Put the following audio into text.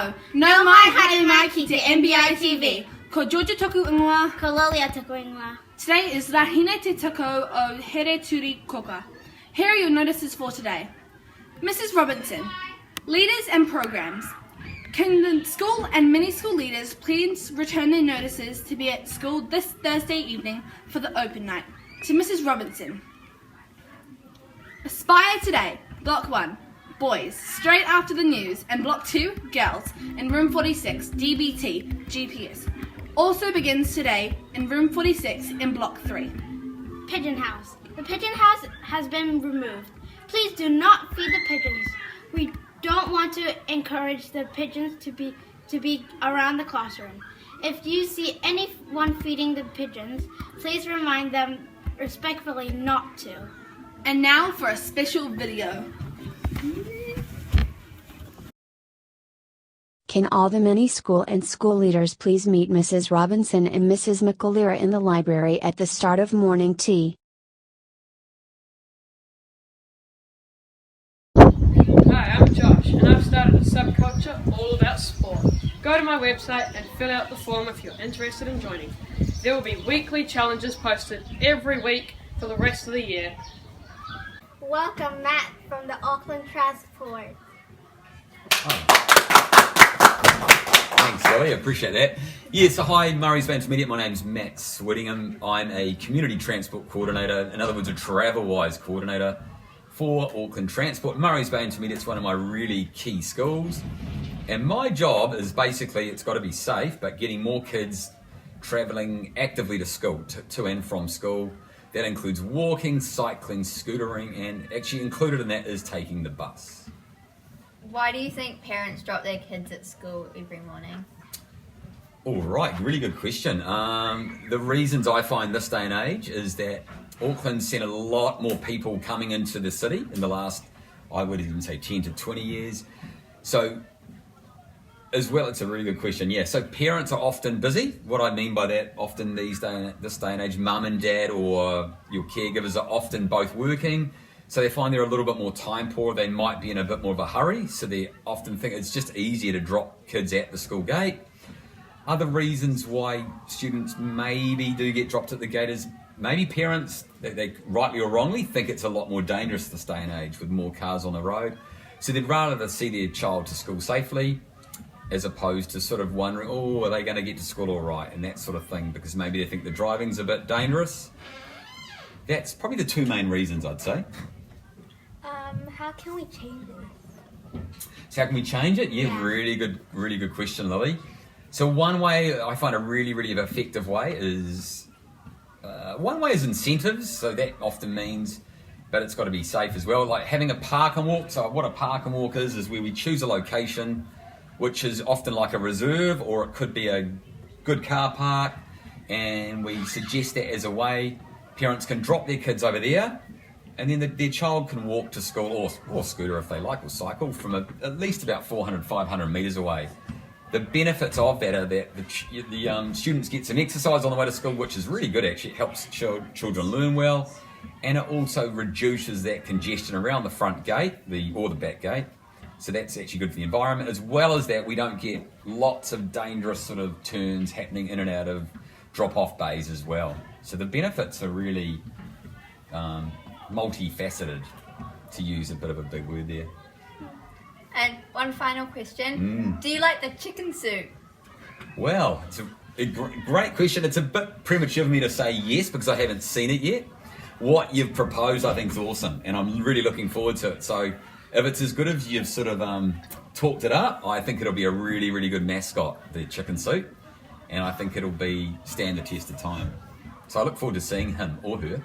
Hello, no mai haere mai ki te MBITV. Ko Georgia toku ingoa. Ko Lilia toku ingoa. Today is Rahine te tako o Here Turi Koka. Here are your notices for today. Mrs. Robinson, leaders and programs. Can the school and mini school leaders please return their notices to be at school this Thursday evening for the open night? To Mrs. Robinson. Aspire today, Block 1, boys, straight after the news, and Block 2, girls, in room 46, DBT, GPS. Also begins today in room 46 in Block 3. Pigeon house. The pigeon house has been removed. Please do not feed the pigeons. We don't want to encourage the pigeons to be around the classroom. If you see anyone feeding the pigeons, please remind them respectfully not to. And now for a special video. Can all the mini school and school leaders please meet Mrs. Robinson and Mrs. McAleera in the library at the start of morning tea? Hi, I'm Josh, and I've started a subculture all about sport. Go to my website and fill out the form if you're interested in joining. There will be weekly challenges posted every week for the rest of the year. Welcome, Matt from the Auckland Transport. Thanks, Zoe. I appreciate that. Yes, hi, Murray's Bay Intermediate. My name's Matt Swittingham. I'm a community transport coordinator, in other words, a travel-wise coordinator for Auckland Transport. Murray's Bay Intermediate is one of my really key schools. And my job is basically, it's got to be safe, but getting more kids travelling actively to school, to and from school. That includes walking, cycling, scootering, and actually included in that is taking the bus. Why do you think parents drop their kids at school every morning? All right, really good question. The reasons I find this day and age is that Auckland's seen a lot more people coming into the city in the last, I would even say 10 to 20 years. So as well, it's a really good question. Yeah, so parents are often busy. What I mean by that, often this day and age, mum and dad or your caregivers are often both working. So they find they're a little bit more time poor. They might be in a bit more of a hurry. So they often think it's just easier to drop kids at the school gate. Other reasons why students maybe do get dropped at the gate is maybe parents, they rightly or wrongly, think it's a lot more dangerous this day and age with more cars on the road. So they'd rather see their child to school safely, as opposed to sort of wondering, oh, are they going to get to school all right, and that sort of thing, because maybe they think the driving's a bit dangerous. That's probably the two main reasons, I'd say. How can we change this? So how can we change it? Yeah, really good question, Lily. So one way I find a really effective way is, incentives. So that often means, but it's got to be safe as well, like having a park and walk. So what a park and walk is where we choose a location which is often like a reserve, or it could be a good car park, and we suggest that as a way parents can drop their kids over there, and then their child can walk to school or scooter if they like, or cycle from at least about 400, 500 metres away. The benefits of that are that the students get some exercise on the way to school, which is really good actually. It helps children learn well, and it also reduces that congestion around the front gate or the back gate. So that's actually good for the environment, as well as that we don't get lots of dangerous sort of turns happening in and out of drop-off bays as well. So the benefits are really multifaceted, to use a bit of a big word there. And one final question. Do you like the chicken soup? Well, it's a great question. It's a bit premature for me to say yes because I haven't seen it yet. What you've proposed I think is awesome, and I'm really looking forward to it. So if it's as good as you've sort of talked it up, I think it'll be a really good mascot, the chicken soup, and I think it'll stand the test of time. So I look forward to seeing him or her